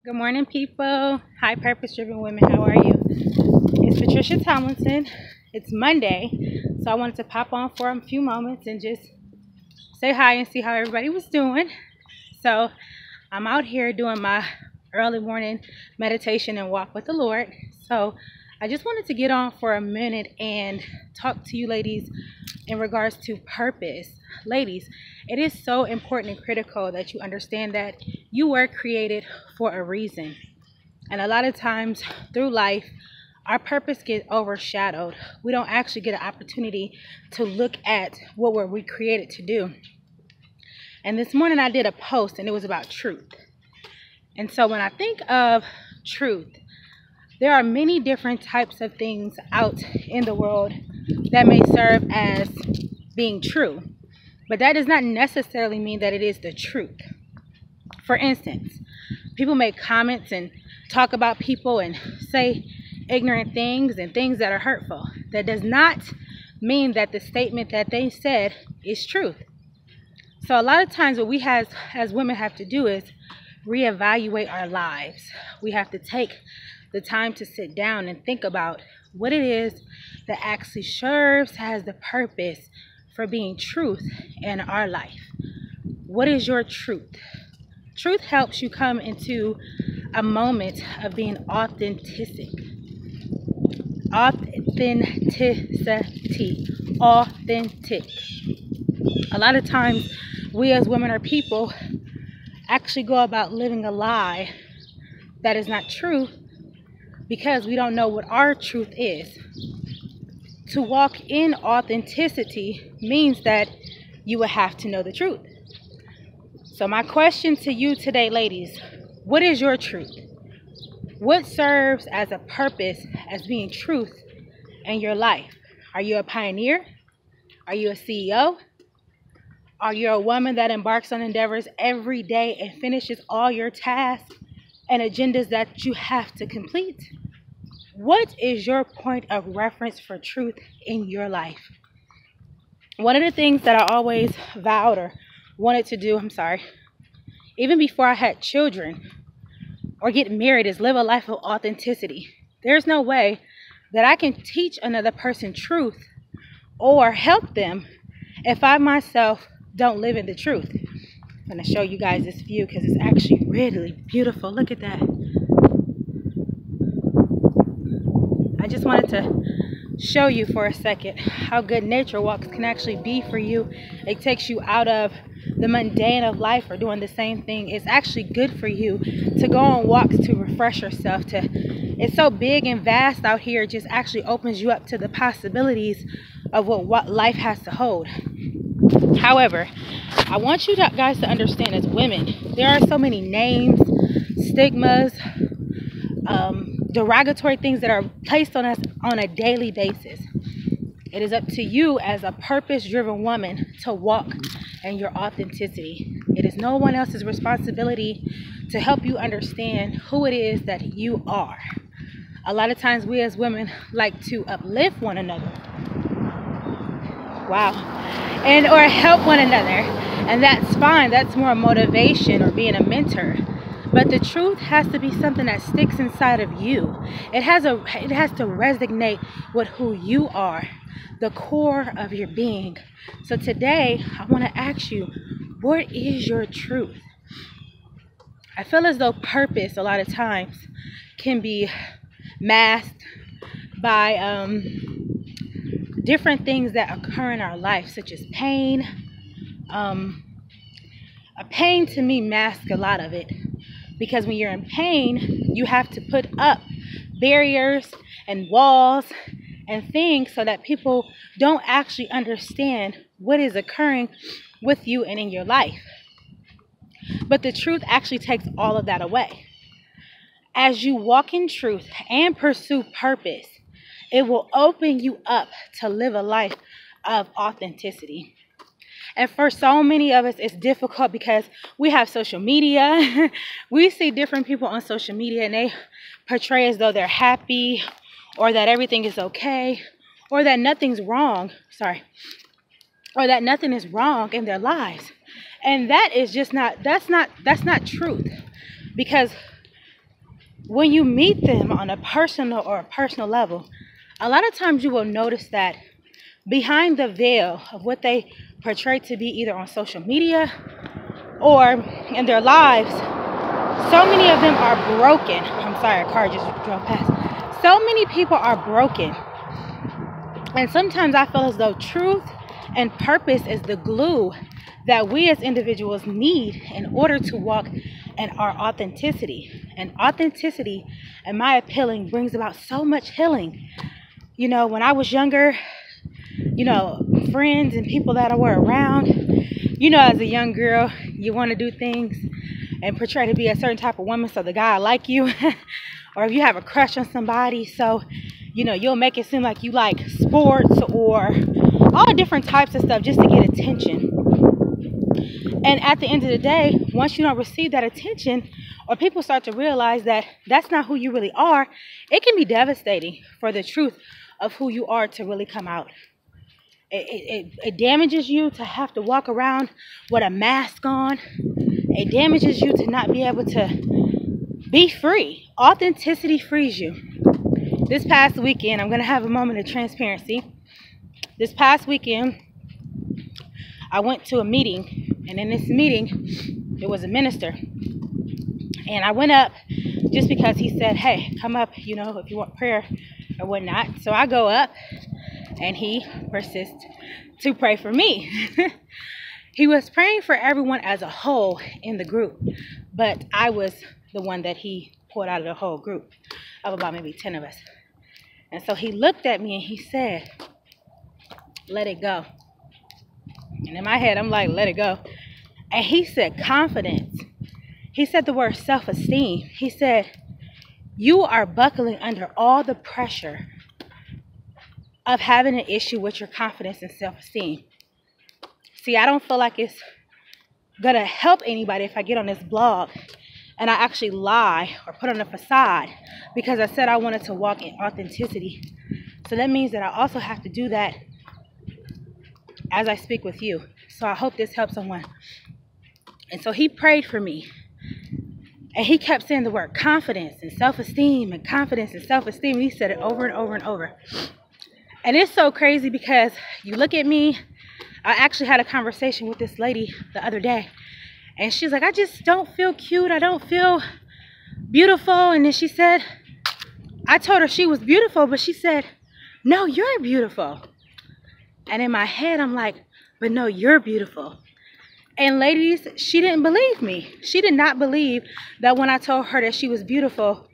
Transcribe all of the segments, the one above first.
Good morning, people. Hi, purpose-driven women. How are you? It's Patricia Tomlinson. It's Monday, so I wanted to pop on for a few moments and just say hi and see how everybody was doing. So I'm out here doing my early morning meditation and walk with the Lord. So I just wanted to get on for a minute and talk to you ladies in regards to purpose. Ladies, it is so important and critical that you understand that you were created for a reason. And a lot of times through life, our purpose gets overshadowed. We don't actually get an opportunity to look at what we're recreated to do. And this morning I did a post and it was about truth. And so when I think of truth, there are many different types of things out in the world that may serve as being true, but that does not necessarily mean that it is the truth. For instance, people make comments and talk about people and say ignorant things and things that are hurtful. That does not mean that the statement that they said is truth. So a lot of times what we as women have to do is reevaluate our lives. We have to take the time to sit down and think about what it is that actually serves as the purpose for being truth in our life. What is your truth? Truth helps you come into a moment of being authentic. Authenticity. Authentic. A lot of times we as women or people actually go about living a lie that is not true because we don't know what our truth is. To walk in authenticity means that you will have to know the truth. So my question to you today, ladies, what is your truth? What serves as a purpose as being truth in your life? Are you a pioneer? Are you a CEO? Are you a woman that embarks on endeavors every day and finishes all your tasks and agendas that you have to complete? What is your point of reference for truth in your life? One of the things that I always vowed or wanted to do, even before I had children or get married, is live a life of authenticity. There's no way that I can teach another person truth or help them if I myself don't live in the truth. I'm going to show you guys this view because it's actually really beautiful. Look at that. I just wanted to show you for a second how good nature walks can actually be for you. It takes you out of the mundane of life or doing the same thing. It's actually good for you to go on walks to refresh yourself. It's so big and vast out here, it just actually opens you up to the possibilities of what life has to hold. However, I want you guys to understand, as women, there are so many names, stigmas, derogatory things that are placed on us on a daily basis. It is up to you as a purpose-driven woman to walk in your authenticity. It is no one else's responsibility to help you understand who it is that you are. A lot of times we as women like to uplift one another. Wow. Or help one another. And that's fine. That's more motivation or being a mentor. But the truth has to be something that sticks inside of you. It has to resonate with who you are, the core of your being. So today, I want to ask you, what is your truth? I feel as though purpose a lot of times can be masked by different things that occur in our life, such as pain. A pain to me masks a lot of it. Because when you're in pain, you have to put up barriers and walls and things so that people don't actually understand what is occurring with you and in your life. But the truth actually takes all of that away. As you walk in truth and pursue purpose, it will open you up to live a life of authenticity. And for so many of us, it's difficult because we have social media. We see different people on social media and they portray as though they're happy or that everything is okay or that nothing's wrong. Or that nothing is wrong in their lives. And that is just that's not truth. Because when you meet them on a personal level, a lot of times you will notice that behind the veil of what they portray to be either on social media or in their lives, so many of them are broken. I'm sorry, a car just drove past. So many people are broken. And sometimes I feel as though truth and purpose is the glue that we as individuals need in order to walk in our authenticity. And authenticity, in my opinion, brings about so much healing. You know, when I was younger, you know, friends and people that I were around, you know, as a young girl, you want to do things and portray to be a certain type of woman so the guy like you. Or if you have a crush on somebody, so, you know, you'll make it seem like you like sports or all different types of stuff just to get attention. And at the end of the day, once you don't receive that attention, or people start to realize that that's not who you really are, it can be devastating for the truth of who you are to really come out. It damages you to have to walk around with a mask on. It damages you to not be able to be free. Authenticity frees you. This past weekend, I'm going to have a moment of transparency. This past weekend, I went to a meeting, and in this meeting, there was a minister. And I went up just because he said, hey, come up, you know, if you want prayer or whatnot. So I go up, and he persists to pray for me. He was praying for everyone as a whole in the group, but I was the one that he pulled out of the whole group of about maybe 10 of us. And so he looked at me and he said, let it go. And in my head, I'm like, let it go. And he said, confidence. He said the word self-esteem. He said, you are buckling under all the pressure of having an issue with your confidence and self-esteem. See, I don't feel like it's going to help anybody if I get on this blog and I actually lie or put on a facade because I said I wanted to walk in authenticity. So that means that I also have to do that as I speak with you. So I hope this helps someone. And so he prayed for me. And he kept saying the word confidence and self-esteem and confidence and self-esteem. He said it over and over and over. And it's so crazy because you look at me. I actually had a conversation with this lady the other day. And she's like, I just don't feel cute. I don't feel beautiful. And then she said, I told her she was beautiful. But she said, no, you're beautiful. And in my head, I'm like, but no, you're beautiful. And ladies, she didn't believe me. She did not believe that when I told her that she was beautiful,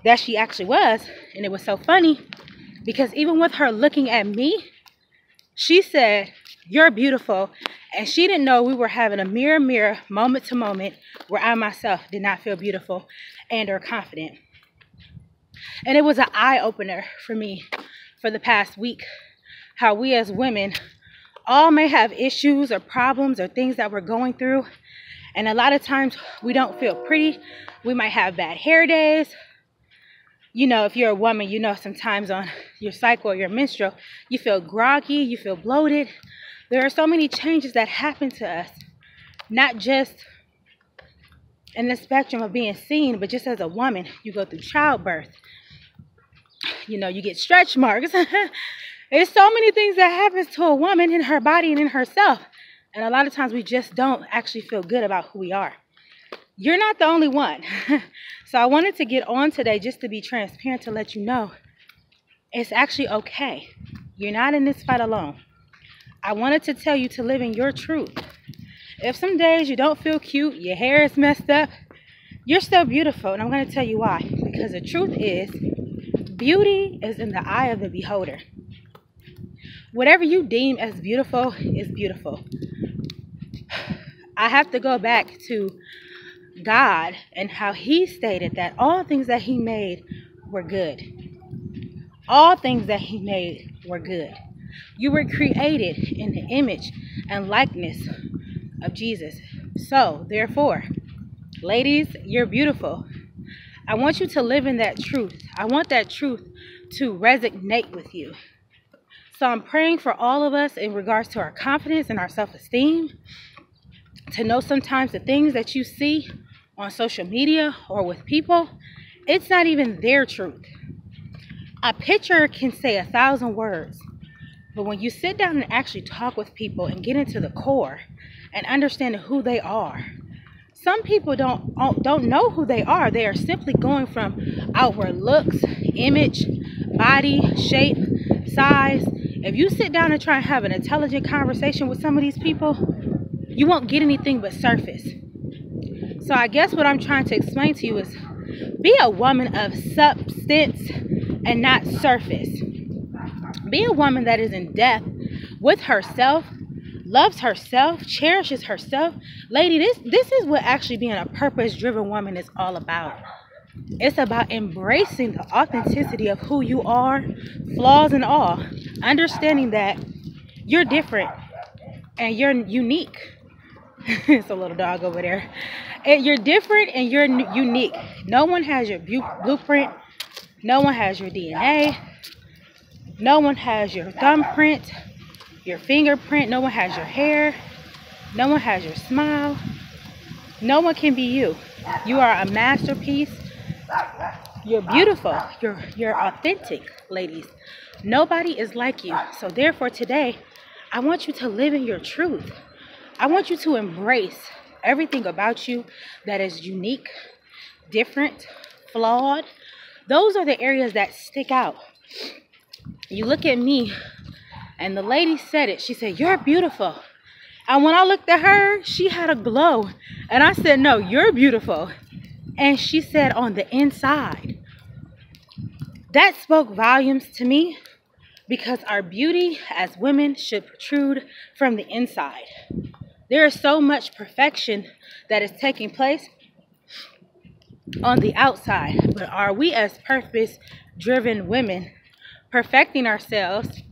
that she actually was. And it was so funny because even with her looking at me, she said, you're beautiful. And she didn't know we were having a mirror, moment to moment, where I myself did not feel beautiful and or confident. And it was an eye-opener for me for the past week, how we as women all may have issues or problems or things that we're going through. And a lot of times we don't feel pretty. We might have bad hair days. You know, if you're a woman, you know sometimes on your cycle or your menstrual, you feel groggy, you feel bloated. There are so many changes that happen to us, not just in the spectrum of being seen, but just as a woman. You go through childbirth. You know, you get stretch marks. There's so many things that happens to a woman in her body and in herself. And a lot of times we just don't actually feel good about who we are. You're not the only one. So I wanted to get on today just to be transparent to let you know it's actually okay. You're not in this fight alone. I wanted to tell you to live in your truth. If some days you don't feel cute, your hair is messed up, you're still beautiful. And I'm going to tell you why. Because the truth is, beauty is in the eye of the beholder. Whatever you deem as beautiful is beautiful. I have to go back to God and how he stated that all things that he made were good. All things that he made were good. You were created in the image and likeness of Jesus. So, therefore, ladies, you're beautiful. I want you to live in that truth. I want that truth to resonate with you. So I'm praying for all of us in regards to our confidence and our self-esteem, to know sometimes the things that you see on social media or with people, it's not even their truth. A picture can say 1,000 words, but when you sit down and actually talk with people and get into the core and understand who they are, some people don't know who they are. They are simply going from outward looks, image, body, shape, size. If you sit down and try and have an intelligent conversation with some of these people, you won't get anything but surface. So I guess what I'm trying to explain to you is be a woman of substance and not surface. Be a woman that is in depth with herself, loves herself, cherishes herself. Lady, this is what actually being a purpose-driven woman is all about. It's about embracing the authenticity of who you are, flaws and all. Understanding that you're different and you're unique. It's a little dog over there. And you're different and you're unique. No one has your blueprint. No one has your DNA. No one has your thumbprint, your fingerprint. No one has your hair. No one has your smile. No one can be you. You are a masterpiece. You're beautiful. You're authentic, ladies. Nobody is like you. So therefore today, I want you to live in your truth. I want you to embrace everything about you that is unique, different, flawed. Those are the areas that stick out. You look at me, and the lady said it. She said, "You're beautiful." And when I looked at her, she had a glow. And I said, "No, you're beautiful." And she said, "On the inside." That spoke volumes to me, because our beauty as women should protrude from the inside. There is so much perfection that is taking place on the outside. But are we as purpose-driven women perfecting ourselves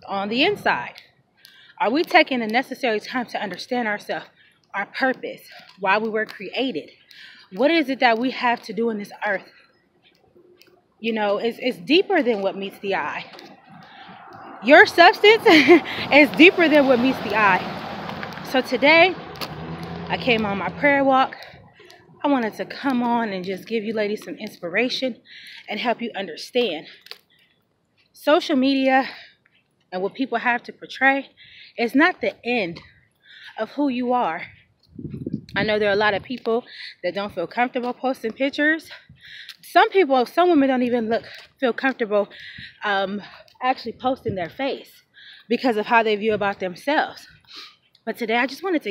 on the inside? Are we taking the necessary time to understand ourselves, our purpose, why we were created? What is it that we have to do in this earth? You know, it's deeper than what meets the eye. Your substance is deeper than what meets the eye. So today, I came on my prayer walk. I wanted to come on and just give you ladies some inspiration and help you understand. Social media and what people have to portray is not the end of who you are. I know there are a lot of people that don't feel comfortable posting pictures. Some women don't even feel comfortable actually posting their face because of how they view about themselves. But today I just wanted to